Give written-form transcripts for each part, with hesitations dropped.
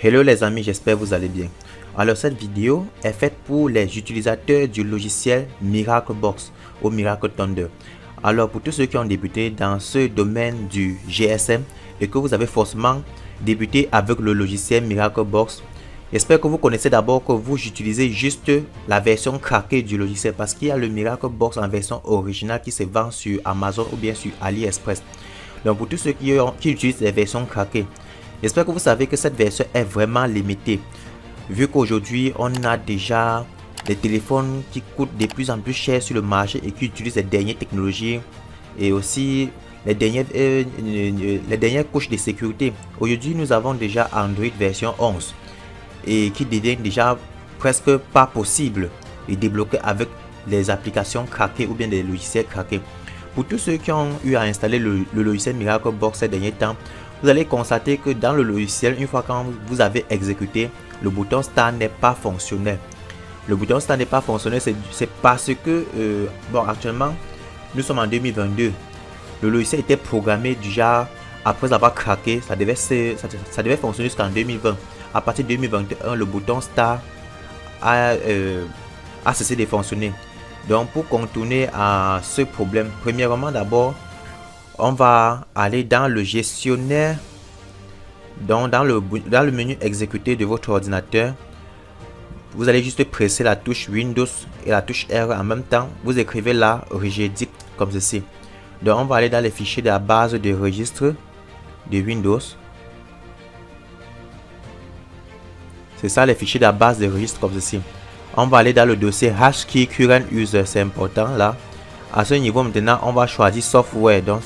Hello les amis, j'espère que vous allez bien. Alors cette vidéo est faite pour les utilisateurs du logiciel Miraclebox ou Miracle Thunder. Alors pour tous ceux qui ont débuté dans ce domaine du GSM et que vous avez forcément débuté avec le logiciel Miraclebox, j'espère que vous connaissez d'abord que vous utilisez juste la version craquée du logiciel parce qu'il y a le Miraclebox en version originale qui se vend sur Amazon ou bien sur AliExpress. Donc pour tous ceux qui utilisent les versions craquées, j'espère que vous savez que cette version est vraiment limitée. Vu qu'aujourd'hui, on a déjà des téléphones qui coûtent de plus en plus cher sur le marché et qui utilisent les dernières technologies et aussi les dernières couches de sécurité. Aujourd'hui, nous avons déjà Android version 11 et qui devient déjà presque pas possible de débloquer avec les applications craquées ou bien des logiciels craqués. Pour tous ceux qui ont eu à installer le logiciel Miraclebox ces derniers temps, vous allez constater que dans le logiciel, une fois quand vous avez exécuté, le bouton Start n'est pas fonctionnel. Le bouton Start n'est pas fonctionnel, c'est parce que, actuellement, nous sommes en 2022. Le logiciel était programmé déjà, après avoir craqué, ça devait fonctionner jusqu'en 2020. À partir de 2021, le bouton Start a cessé de fonctionner. Donc, pour contourner à ce problème, premièrement, d'abord, on va aller dans le gestionnaire, donc dans le menu exécuter de votre ordinateur. Vous allez juste presser la touche Windows et la touche R en même temps. Vous écrivez là regedit comme ceci. Donc on va aller dans les fichiers de la base de registre de Windows. C'est ça les fichiers de la base de registre comme ceci. On va aller dans le dossier Hashkey Current User, c'est important là. À ce niveau maintenant, on va choisir software. Donc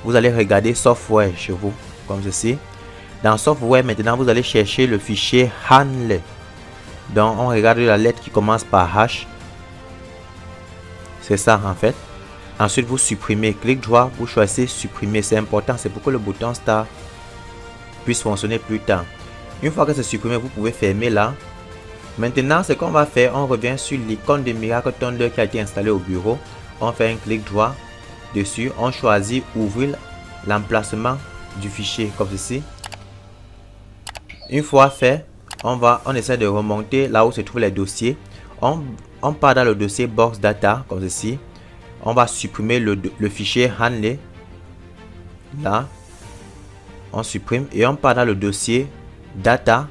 vous allez regarder software chez vous comme ceci. Dans software maintenant, vous allez chercher le fichier Handle. Donc on regarde la lettre qui commence par H. C'est ça en fait. Ensuite vous supprimez, clic droit, vous choisissez supprimer. C'est important, c'est pour que le bouton Start puisse fonctionner plus tard. Une fois que c'est supprimé, vous pouvez fermer là. Maintenant, ce qu'on va faire, on revient sur l'icône de Miracle Thunder qui a été installée au bureau. On fait un clic droit dessus, on choisit ouvrir l'emplacement du fichier comme ceci. Une fois fait, on essaie de remonter là où se trouvent les dossiers. On part dans le dossier box data comme ceci. On va supprimer le fichier handle là. On supprime et on part dans le dossier data.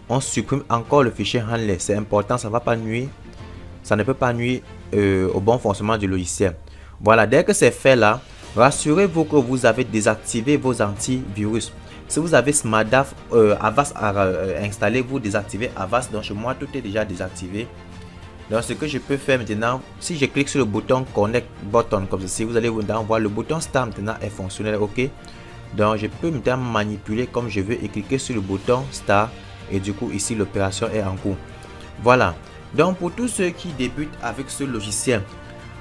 On supprime encore le fichier handle. C'est important, ça ne peut pas nuire au bon fonctionnement du logiciel. Voilà, dès que c'est fait là, rassurez-vous que vous avez désactivé vos antivirus. Si vous avez SmartDAF Avast à installer, vous désactivez Avast. Donc chez moi, tout est déjà désactivé. Donc ce que je peux faire maintenant, si je clique sur le bouton Connect Button comme ceci, vous allez voir le bouton Start maintenant est fonctionnel. Ok. Donc je peux maintenant manipuler comme je veux et cliquer sur le bouton Start. Et du coup ici l'opération est en cours. Voilà. Donc pour tous ceux qui débutent avec ce logiciel,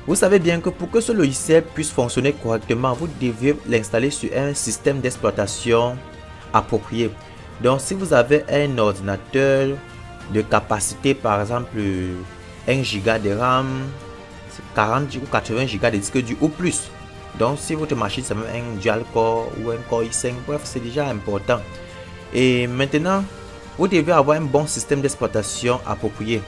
vous savez bien que pour que ce logiciel puisse fonctionner correctement, vous devez l'installer sur un système d'exploitation approprié. Donc si vous avez un ordinateur de capacité par exemple 1 Go de RAM, 40 ou 80 Go de disque dur ou plus. Donc si votre machine c'est même un dual core ou un core i5, bref c'est déjà important. Et maintenant vous devez avoir un bon système d'exploitation approprié.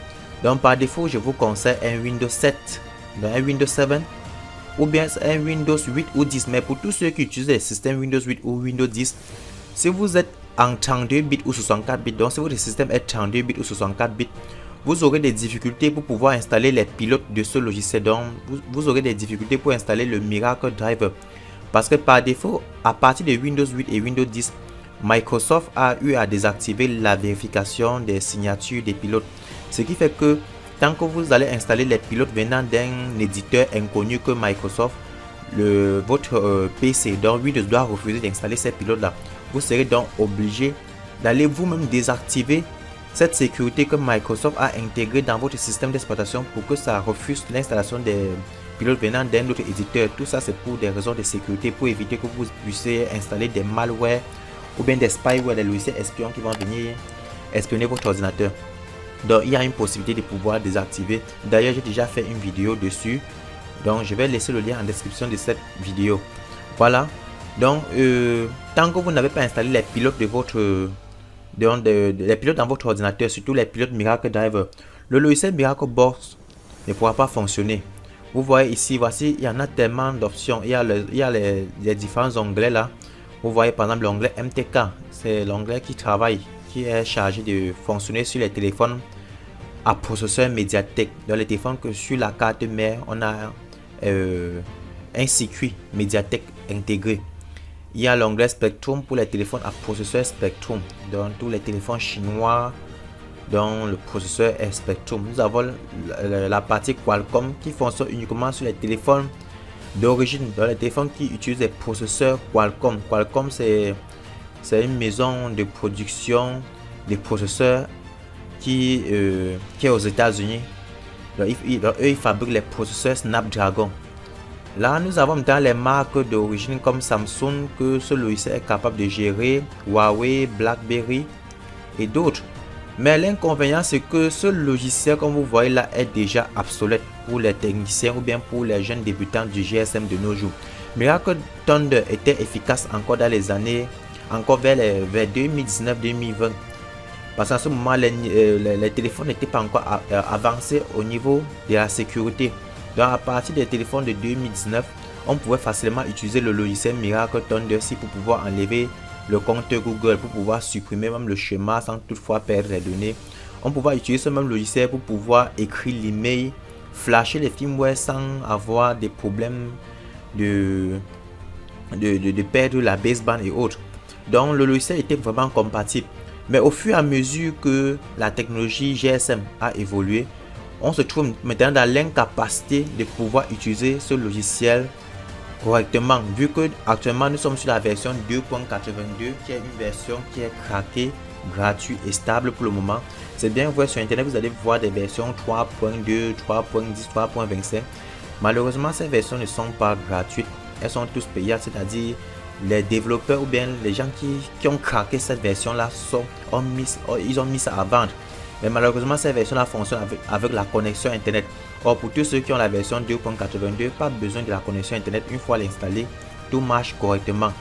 Donc par défaut je vous conseille un Windows 7, un Windows 7 ou bien un Windows 8 ou 10. Mais pour tous ceux qui utilisent les systèmes Windows 8 ou Windows 10, si vous êtes en 32 bits ou 64 bits, donc si votre système est 32 bits ou 64 bits, vous aurez des difficultés pour pouvoir installer les pilotes de ce logiciel. Donc vous aurez des difficultés pour installer le Miracle Driver. Parce que par défaut, à partir de Windows 8 et Windows 10, Microsoft a eu à désactiver la vérification des signatures des pilotes. Ce qui fait que tant que vous allez installer les pilotes venant d'un éditeur inconnu que Microsoft, votre PC, donc Windows doit refuser d'installer ces pilotes là. Vous serez donc obligé d'aller vous-même désactiver cette sécurité que Microsoft a intégrée dans votre système d'exploitation pour que ça refuse l'installation des pilotes venant d'un autre éditeur. Tout ça c'est pour des raisons de sécurité, pour éviter que vous puissiez installer des malwares ou bien des spyware, des logiciels espions qui vont venir espionner votre ordinateur. Donc il y a une possibilité de pouvoir désactiver. D'ailleurs j'ai déjà fait une vidéo dessus. Donc je vais laisser le lien en description de cette vidéo. Voilà. Donc tant que vous n'avez pas installé les pilotes de votre les pilotes dans votre ordinateur, surtout les pilotes Miracle Driver, le logiciel Miracle Box ne pourra pas fonctionner. Vous voyez ici, voici, il y en a tellement d'options. Il y a les différents onglets là. Vous voyez par exemple l'onglet MTK, c'est l'onglet qui travaille, qui est chargé de fonctionner sur les téléphones à processeur Mediatek. Dans les téléphones que sur la carte mère, on a un circuit Mediatek intégré. Il y a l'onglet Spectrum pour les téléphones à processeur Spectrum. Dans tous les téléphones chinois, dont le processeur est Spectrum. Nous avons la partie Qualcomm qui fonctionne uniquement sur les téléphones d'origine, dans les téléphones qui utilisent les processeurs Qualcomm. Qualcomm, c'est une maison de production des processeurs qui est aux États-Unis. Eux, ils fabriquent les processeurs Snapdragon. Là, nous avons dans les marques d'origine comme Samsung que ce logiciel est capable de gérer, Huawei, BlackBerry et d'autres. Mais l'inconvénient, c'est que ce logiciel, comme vous voyez là, est déjà obsolète pour les techniciens ou bien pour les jeunes débutants du GSM de nos jours. Miracle Thunder était efficace encore dans les années, encore vers 2019-2020. Parce qu'à ce moment, les téléphones n'étaient pas encore avancés au niveau de la sécurité. Donc à partir des téléphones de 2019, on pouvait facilement utiliser le logiciel Miracle Thunder pour pouvoir enlever le compte Google, pour pouvoir supprimer même le schéma sans toutefois perdre les données. On pouvait utiliser ce même logiciel pour pouvoir écrire l'email, flasher les firmware sans avoir des problèmes de perdre la baseband et autres. Donc le logiciel était vraiment compatible. Mais au fur et à mesure que la technologie GSM a évolué, on se trouve maintenant dans l'incapacité de pouvoir utiliser ce logiciel correctement, vu que actuellement nous sommes sur la version 2.82 qui est une version qui est craquée, gratuite et stable pour le moment. C'est bien vrai, sur internet vous allez voir des versions 3.2, 3.10, 3.25. Malheureusement ces versions ne sont pas gratuites, elles sont tous payantes, c'est-à-dire les développeurs ou bien les gens qui ont craqué cette version là ils ont mis ça à vendre. Mais malheureusement cette version là fonctionne avec la connexion internet. Or pour tous ceux qui ont la version 2.82, pas besoin de la connexion internet. Une fois l'installée, tout marche correctement.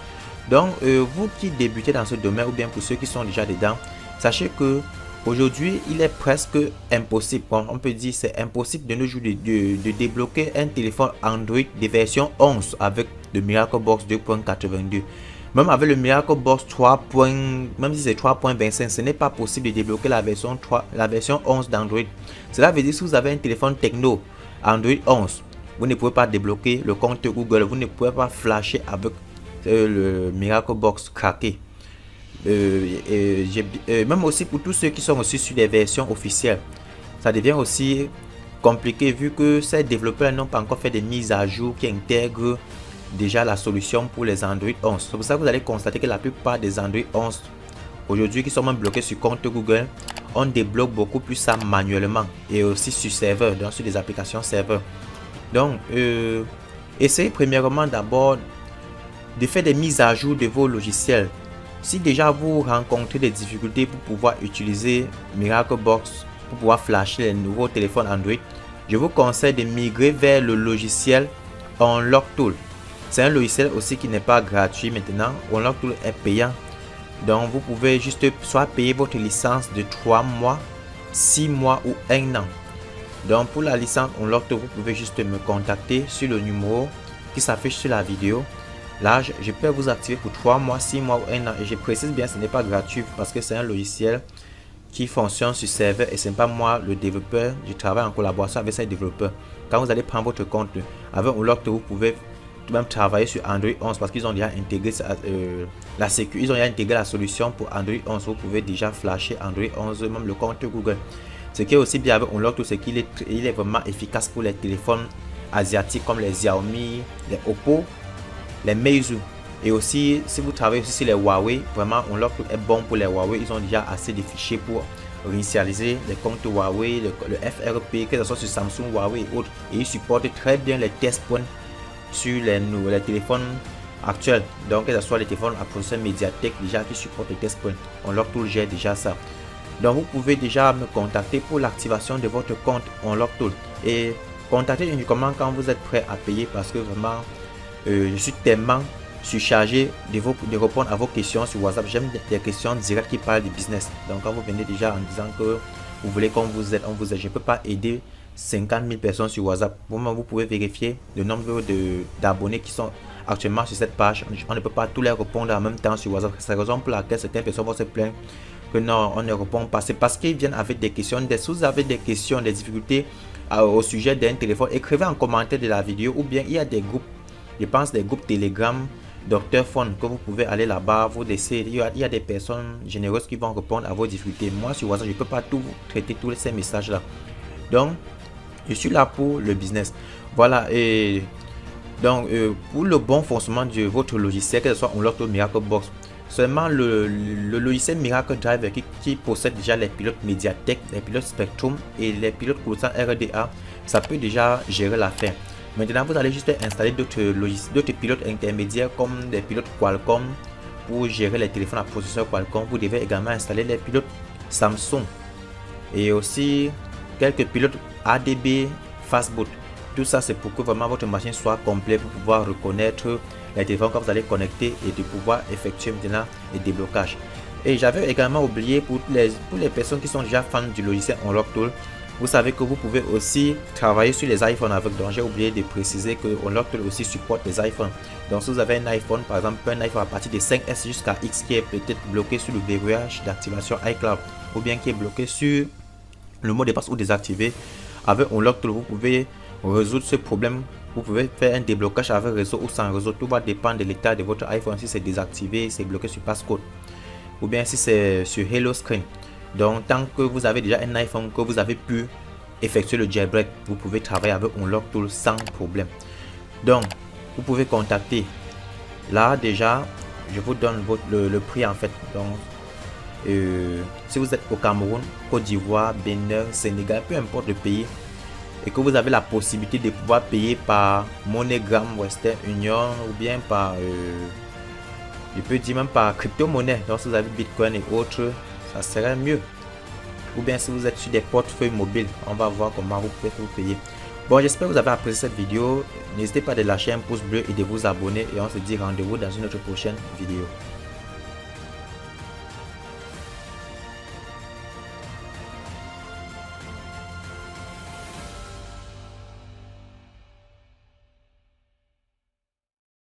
Donc vous qui débutez dans ce domaine ou bien pour ceux qui sont déjà dedans, sachez que aujourd'hui il est presque impossible, on peut dire c'est impossible de nos jours de débloquer un téléphone Android de version 11 avec le Miracle Box 2.82. Même avec le Miracle Box 3. Même si c'est 3.25, ce n'est pas possible de débloquer la version 11 d'Android. Cela veut dire que si vous avez un téléphone Tecno Android 11, vous ne pouvez pas débloquer le compte Google, vous ne pouvez pas flasher avec le Miracle Box craqué. Même aussi pour tous ceux qui sont aussi sur des versions officielles, ça devient aussi compliqué vu que ces développeurs n'ont pas encore fait des mises à jour qui intègrent déjà la solution pour les Android 11. C'est pour ça que vous allez constater que la plupart des Android 11 aujourd'hui qui sont même bloqués sur compte Google, on débloque beaucoup plus ça manuellement et aussi sur serveur, donc sur des applications serveur. Donc essayez premièrement d'abord de faire des mises à jour de vos logiciels. Si déjà vous rencontrez des difficultés pour pouvoir utiliser Miracle Box, pour pouvoir flasher les nouveaux téléphones Android, je vous conseille de migrer vers le logiciel Unlock Tool. C'est un logiciel aussi qui n'est pas gratuit maintenant. Unlock Tool est payant. Donc vous pouvez juste soit payer votre licence de 3 mois, 6 mois ou 1 an. Donc pour la licence Unlock Tool, vous pouvez juste me contacter sur le numéro qui s'affiche sur la vidéo. Là, je peux vous activer pour 3 mois, 6 mois ou 1 an. Et je précise bien, ce n'est pas gratuit parce que c'est un logiciel qui fonctionne sur serveur et ce n'est pas moi le développeur. Je travaille en collaboration avec ces développeurs. Quand vous allez prendre votre compte avec Unlock Tool, vous pouvez tout de même travailler sur Android 11 parce qu'ils ont déjà intégré la sécurité. Ils ont déjà intégré la solution pour Android 11. Vous pouvez déjà flasher Android 11, même le compte Google. Ce qui est aussi bien avec Unlock Tool, c'est qu'il est vraiment efficace pour les téléphones asiatiques comme les Xiaomi, les Oppo, les Meizu. Et aussi, si vous travaillez aussi sur les Huawei, vraiment Unlock Tool est bon pour les Huawei. Ils ont déjà assez de fichiers pour réinitialiser les comptes Huawei, le FRP, que ce soit sur Samsung, Huawei et autres. Et ils supportent très bien les test points sur les téléphones actuels. Donc que ce soit les téléphones à processeur Mediatek déjà qui supportent les test points. Unlock Tool gère déjà ça. Donc vous pouvez déjà me contacter pour l'activation de votre compte Unlock Tool. Et contactez uniquement quand vous êtes prêt à payer parce que vraiment je suis tellement surchargé de répondre à vos questions sur WhatsApp. J'aime des questions directes qui parlent du business. Donc quand vous venez déjà en disant que vous voulez qu'on vous aide, on vous aide. Je ne peux pas aider 50 000 personnes sur WhatsApp. Vous pouvez vérifier le nombre d'abonnés qui sont actuellement sur cette page. On ne peut pas tous les répondre en même temps sur WhatsApp. C'est la raison pour laquelle certaines personnes vont se plaindre que non, on ne répond pas. C'est parce qu'ils viennent avec des questions. Si vous avez des questions, des difficultés au sujet d'un téléphone, écrivez en commentaire de la vidéo, ou bien il y a des groupes, je pense des groupes Telegram, Dr Phone, que vous pouvez aller là-bas, vous laisser. Il y a des personnes généreuses qui vont répondre à vos difficultés. Moi sur WhatsApp, je ne peux pas tout traiter tous ces messages là. Donc je suis là pour le business. Voilà. Et donc pour le bon fonctionnement de votre logiciel, que ce soit Unlock ou Miracle Box, seulement le logiciel Miracle Driver qui possède déjà les pilotes Mediatek, les pilotes Spectrum et les pilotes Coruscant RDA, ça peut déjà gérer l'affaire. Maintenant, vous allez juste installer d'autres pilotes intermédiaires comme des pilotes Qualcomm pour gérer les téléphones à processeur Qualcomm. Vous devez également installer les pilotes Samsung et aussi quelques pilotes ADB Fastboot. Tout ça, c'est pour que vraiment votre machine soit complète pour pouvoir reconnaître les téléphones que vous allez connecter et de pouvoir effectuer maintenant les déblocages. Et j'avais également oublié pour les personnes qui sont déjà fans du logiciel Unlock Tool, vous savez que vous pouvez aussi travailler sur les iPhones avec. Donc j'ai oublié de préciser que Unlock Tool aussi supporte les iPhones. Donc si vous avez un iPhone, par exemple un iPhone à partir de 5S jusqu'à X qui est peut-être bloqué sur le verrouillage d'activation iCloud, ou bien qui est bloqué sur le mot de passe ou désactivé, avec Unlock Tool vous pouvez résoudre ce problème. Vous pouvez faire un déblocage avec réseau ou sans réseau. Tout va dépendre de l'état de votre iPhone, si c'est désactivé, c'est bloqué sur passcode, ou bien si c'est sur Hello Screen. Donc tant que vous avez déjà un iPhone, que vous avez pu effectuer le jailbreak, vous pouvez travailler avec Unlock Tool sans problème. Donc vous pouvez contacter. Là déjà je vous donne le prix en fait. Donc si vous êtes au Cameroun, Côte d'Ivoire, Bénin, Sénégal, peu importe le pays, et que vous avez la possibilité de pouvoir payer par MoneyGram, Western Union, ou bien par je peux dire même par crypto-monnaie. Donc si vous avez Bitcoin et autres, ça serait mieux. Ou bien si vous êtes sur des portefeuilles mobiles, on va voir comment vous pouvez vous payer. Bon, j'espère que vous avez apprécié cette vidéo. N'hésitez pas de lâcher un pouce bleu et de vous abonner, et on se dit rendez-vous dans une autre prochaine vidéo.